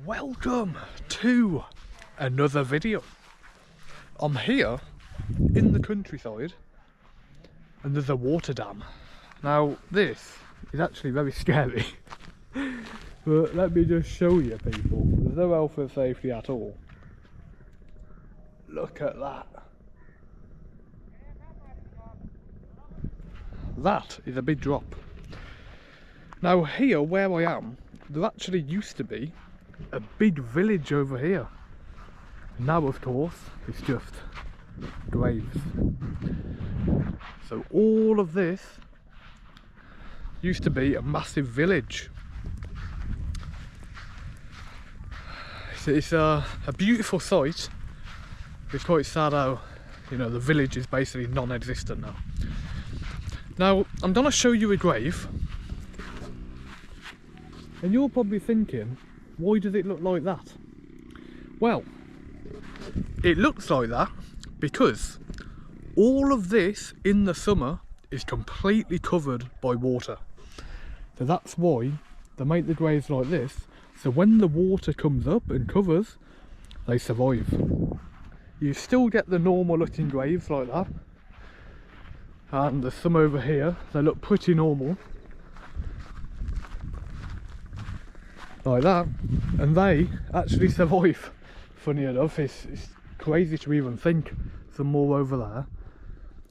Welcome to another video. I'm here in the countryside and there's a water dam. Now this is actually very scary but let me just show you people. There's no health and safety at all. Look at that. That is a big drop. Now here where I am, there actually used to be a big village over here. Now of course it's just graves. So all of this used to be a massive village. It's a beautiful sight. It's quite sad how, you know, the village is basically non-existent now. Now I'm gonna show you a grave and you're probably thinking, why does it look like that? Well, it looks like that because all of this in the summer is completely covered by water. So that's why they make the graves like this, so when the water comes up and covers, they survive. You still get the normal looking graves like that, and there's some over here, they look pretty normal like that, and they actually survive. Funny enough, it's crazy to even think some more over there,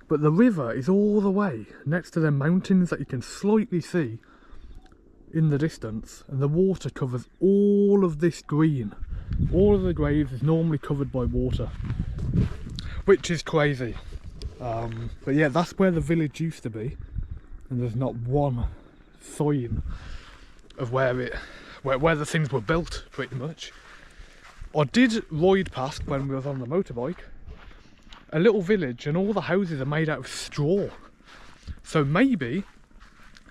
but the river is all the way next to the mountains that you can slightly see in the distance, and the water covers all of this green. All of the graves is normally covered by water, which is crazy. But yeah, that's where the village used to be, and there's not one sign of where the things were built, pretty much. I did ride past when we was on the motorbike a little village, and all the houses are made out of straw. So maybe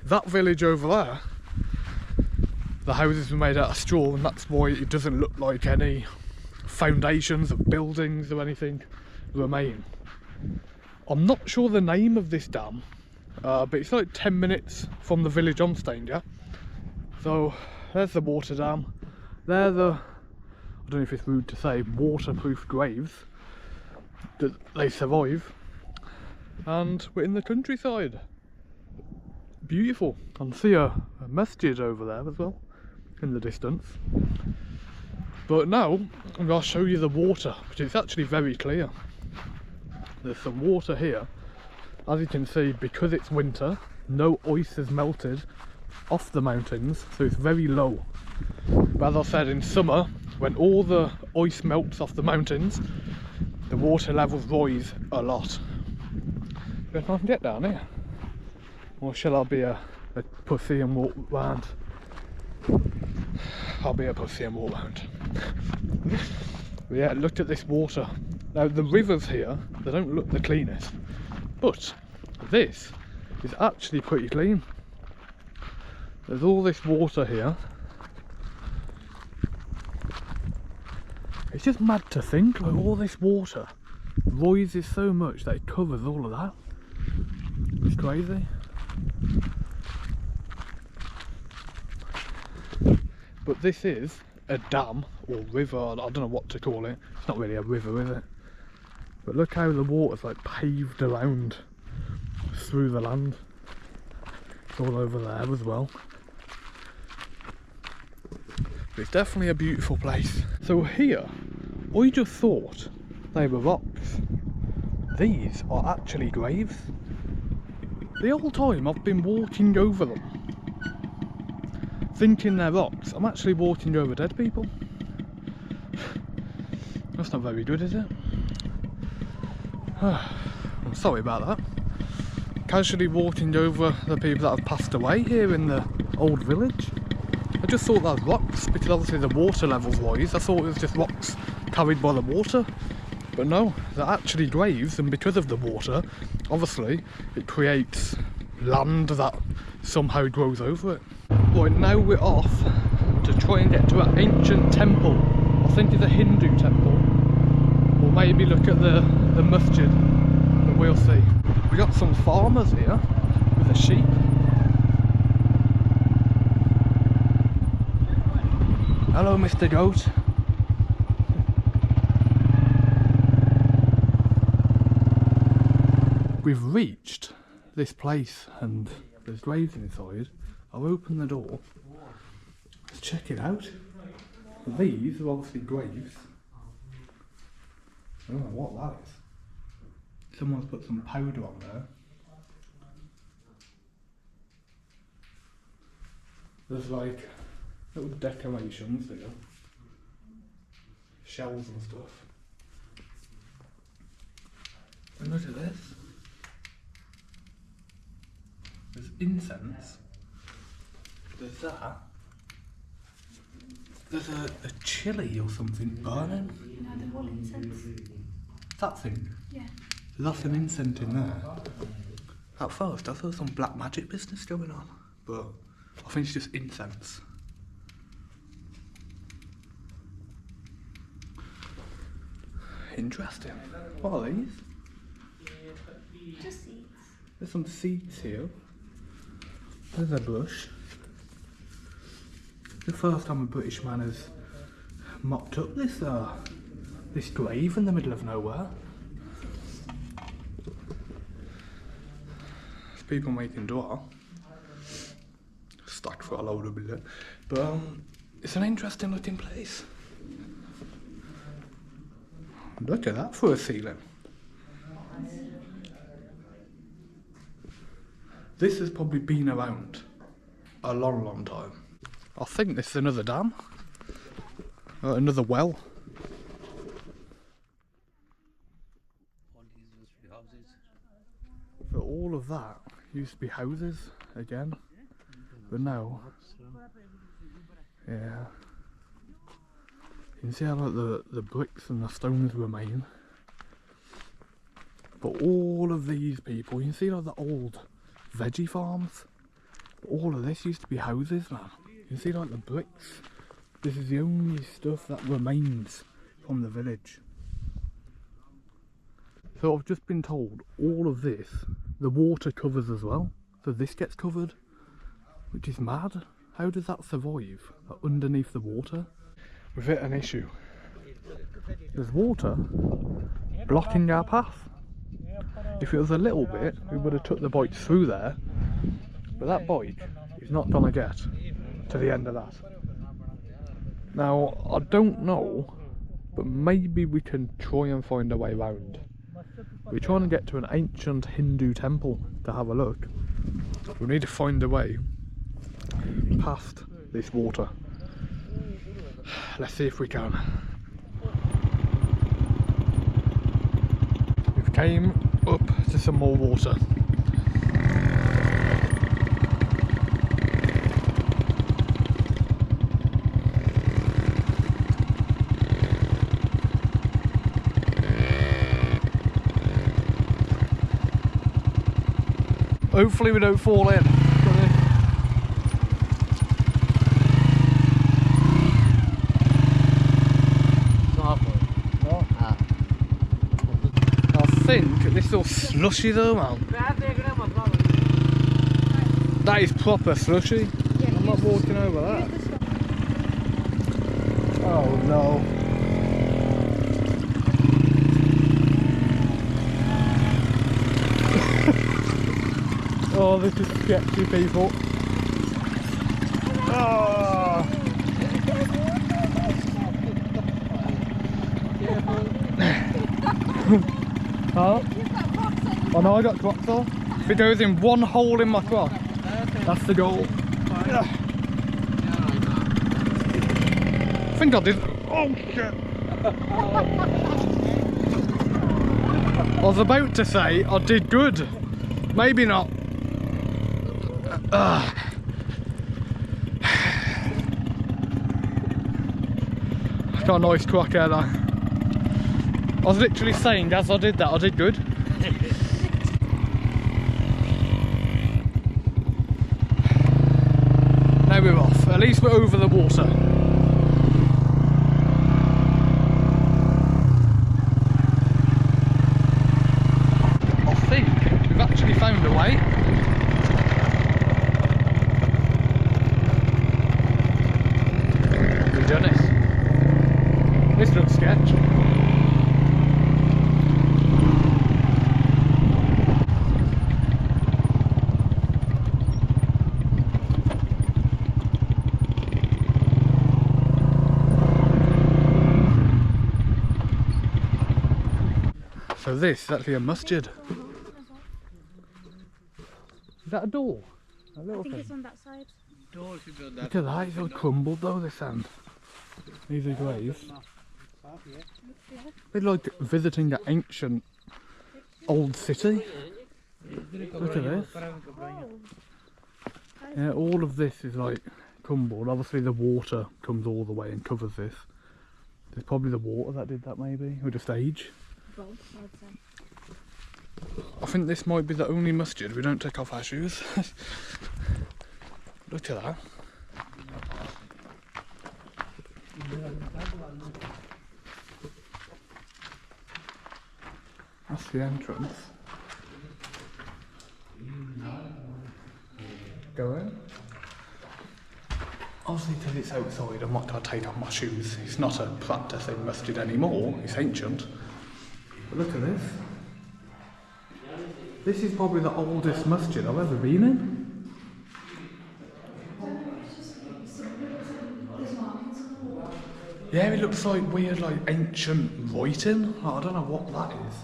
that village over there, the houses were made out of straw, and that's why it doesn't look like any foundations of buildings or anything remain. I'm not sure the name of this dam, but it's like 10 minutes from the village I'm staying at. So there's the water dam. They're the, I don't know if it's rude to say, waterproof graves that they survive. And we're in the countryside. Beautiful. I can see a masjid over there as well in the distance. But now I'm going to show you the water, which is actually very clear. There's some water here. As you can see, because it's winter, no ice has melted off the mountains, so it's very low. But as I said, in summer, when all the ice melts off the mountains, the water levels rise a lot. But if I can get down here, or shall I be a pussy and walk round? I'll be a pussy and walk round. But yeah, look at this water. Now the rivers here, they don't look the cleanest, but this is actually pretty clean. There's all this water here. It's just mad to think, like, all this water rises so much that it covers all of that. It's crazy. But this is a dam or river, I don't know what to call it. It's not really a river, is it? But look how the water's like paved around through the land. It's all over there as well. But it's definitely a beautiful place. So here, I just thought they were rocks. These are actually graves. The whole time I've been walking over them, thinking they're rocks. I'm actually walking over dead people. That's not very good, is it? I'm sorry about that. Casually walking over the people that have passed away here in the old village. I just thought that was rocks, because obviously the water levels rise. I thought it was just rocks carried by the water. But no, they're actually graves, and because of the water, obviously, it creates land that somehow grows over it. Right, now we're off to try and get to an ancient temple. I think it's a Hindu temple. Or maybe look at the masjid, but we'll see. We got some farmers here with a sheep. Hello, Mr. Goat. We've reached this place and there's graves inside. I'll open the door. Let's check it out. These are obviously graves. I don't know what that is. Someone's put some powder on there. There's like little decorations there. Shells and stuff. And look at this. There's incense. There's that. There's a chili or something burning. No, they're all incense. That thing? Yeah. There's some incense in there. At first I thought some black magic business going on, but I think it's just incense. Interesting. What are these? Just seeds. There's some seeds here. There's a bush. The first time a British man has mopped up this grave in the middle of nowhere. There's people making dua. Stuck for a load of billet. But it's an interesting looking place. Look at that for a ceiling. This has probably been around a long time. I think this is another dam. Another well. So all of that used to be houses again. But now, yeah. You can see how like the bricks and the stones remain. But all of these people, you can see like the old veggie farms. All of this used to be houses, man. You can see like the bricks. This is the only stuff that remains from the village. So I've just been told all of this, the water covers as well. So this gets covered, which is mad. How does that survive underneath the water? We've hit an issue. There's water blocking our path. If it was a little bit, we would have took the bike through there, but that bike is not gonna get to the end of that. Now, I don't know, but maybe we can try and find a way around. We're trying to get to an ancient Hindu temple to have a look. We need to find a way past this water. Let's see if we can. We've came up to some more water. Hopefully we don't fall in. I think this is all slushy though, man. That is proper slushy. I'm not walking over that. Oh no. Oh, this is sketchy, people. Oh. Huh? Oh no, I got Crocs on. If it goes in one hole in my Croc, that's the goal. I think I did. Oh shit! I was about to say I did good. Maybe not. I got a nice Croc out there. I was literally saying as I did that, I did good. Now we're off. At least we're over the water. I think we've actually found a way. We've done it. sketch. So this is actually a masjid. Is that a door? A little I think thing? it's on that side. Look at that, it's all crumbled though, this end. These are graves. It's like visiting an ancient old city. Look at this. Yeah, all of this is like crumbled. Obviously the water comes all the way and covers this. It's probably the water that did that maybe, or just age. Both, I'd say. I think this might be the only masjid we don't take off our shoes. Look at that. That's the entrance. Go in. Obviously because it's outside I'm not going to take off my shoes. It's not a practicing masjid anymore, it's ancient. But look at this. This is probably the oldest masjid I've ever been in. Yeah, it looks like weird, like ancient writing. I don't know what that is.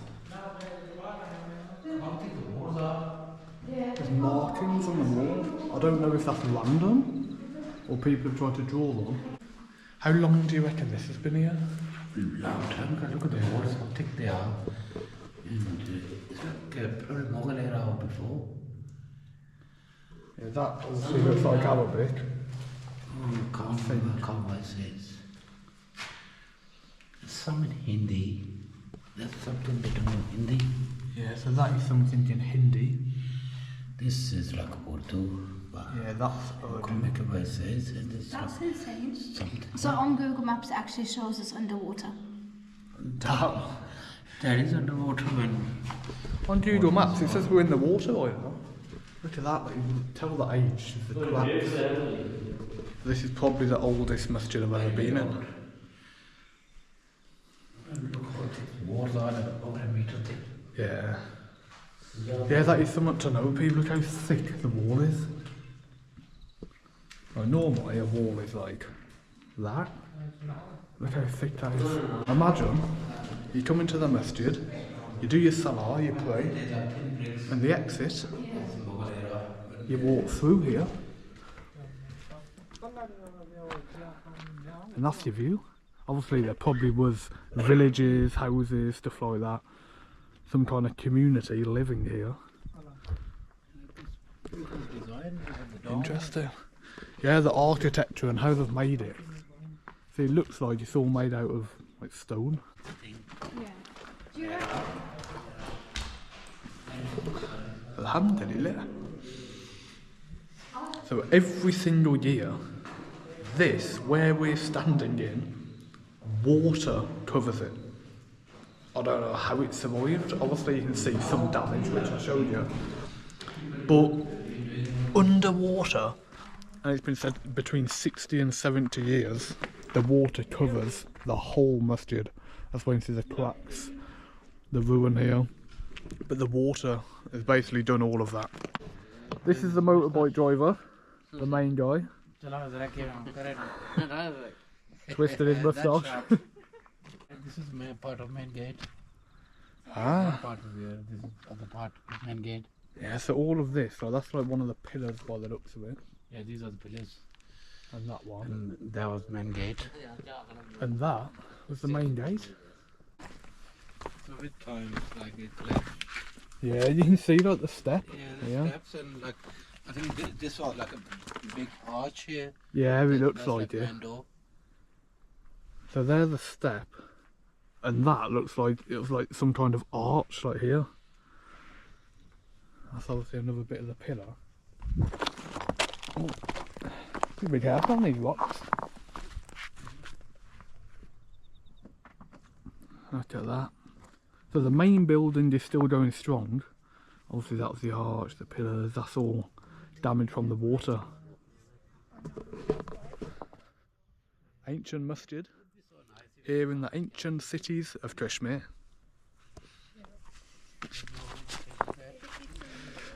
There's markings on the wall. I don't know if that's random or people have tried to draw them. How long do you reckon this has been here? Long time. Look at the walls, how thick they are. And it's like probably Mughal era or before. Yeah, that obviously looks like Arabic. Can't says. Some in Hindi. There's something written in Hindi. Yeah, so that is something in Hindi. This is like Urdu. Yeah, that's Urdu. Says, and That's insane. something. So on Google Maps it actually shows us underwater. Damn. That is underwater when. On Google Maps it says we're in the water right now. Look at that, like, you can tell the age of the collapse. This is probably the oldest masjid I've ever been in. Look how thick walls are, like over a meter thick. Yeah. Yeah, that is something to know. People, look how thick the wall is. Well, normally a wall is like that. Look how thick that is. Imagine you come into the masjid, you do your salah, you pray, and the exit, you walk through here, and that's your view. Obviously there probably was villages, houses, stuff like that. Some kind of community living here. Interesting. Yeah, the architecture and how they've made it. See, it looks like it's all made out of like stone. Yeah. Do you reckon? Alhamdulillah. So every single year, this, where we're standing in, water covers it. I don't know how it survived. Obviously you can see some damage, which I showed you. But underwater, and it's been said between 60 and 70 years, the water covers the whole masjid. That's why you see the cracks, the ruin here. But the water has basically done all of that. This is the motorbike driver, the main guy. Twisted his moustache. This is part of main gate. Ah. Part of here. This is other part of main gate. Yeah, so all of this, so that's like one of the pillars by the looks of it. Yeah, these are the pillars. And that one. And that was main gate. And that was the main gate. So with time, it's like it left. Yeah, you can see like the step. Yeah, the steps and like I think this was like a big arch here. Yeah, it looks That's like it. main door. So there's the step, and that looks like it was like some kind of arch, like here. That's obviously another bit of the pillar. Oh, be careful on these rocks. Look at that. So the main building is still going strong. Obviously that's the arch, the pillars, that's all damaged from the water. Ancient masjid. here in the ancient cities of Kashmir.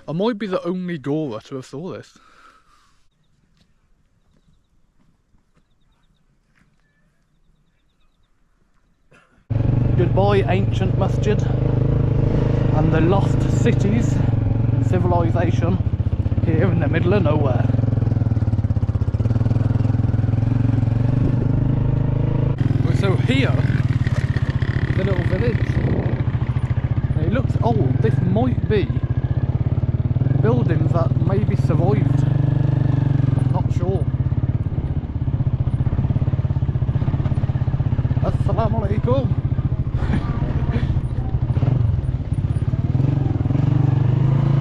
I might be the only Gora to have saw this. Goodbye ancient masjid and the lost cities and civilization here in the middle of nowhere. So here, the little village, it looks old. This might be buildings that maybe survived, not sure. Assalamu alaikum.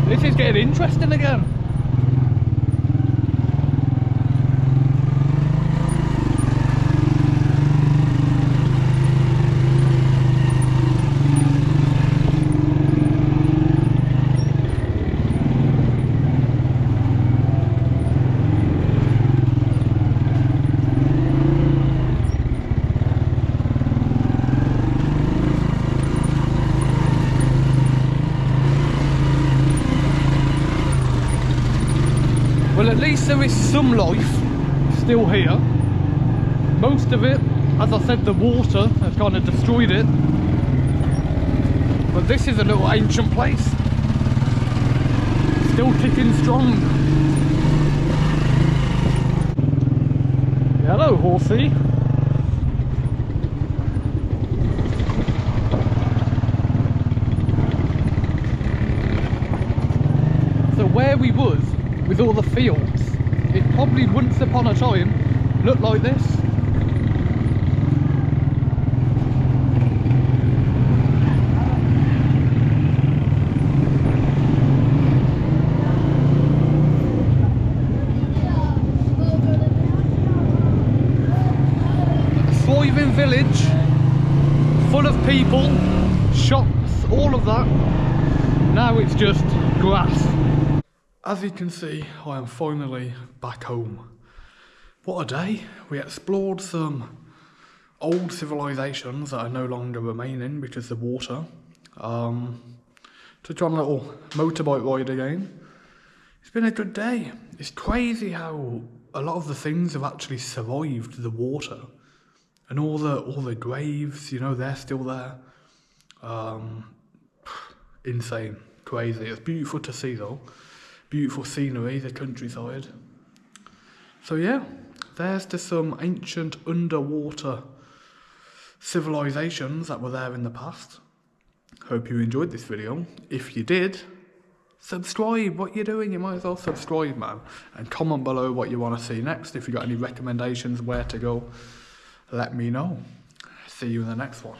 This is getting interesting again. Well, at least there is some life still here. Most of it, as I said, the water has kind of destroyed it. But this is a little ancient place. Still ticking strong. Hello, horsey. So where we was, with all the fields, it probably once upon a time looked like this. A thriving village, full of people, shops, all of that. Now it's just grass. As you can see, I am finally back home. What a day. We explored some old civilizations that are no longer remaining because of water. Took on a little motorbike ride again. It's been a good day. It's crazy how a lot of the things have actually survived the water. And all the graves, you know, they're still there. Insane. Crazy. It's beautiful to see though. Beautiful scenery, the countryside. So yeah, there's to some ancient underwater civilizations that were there in the past. Hope you enjoyed this video. If you did, subscribe. What you doing? You might as well subscribe, man. And comment below what you want to see next. If you got any recommendations where to go, let me know. See you in the next one.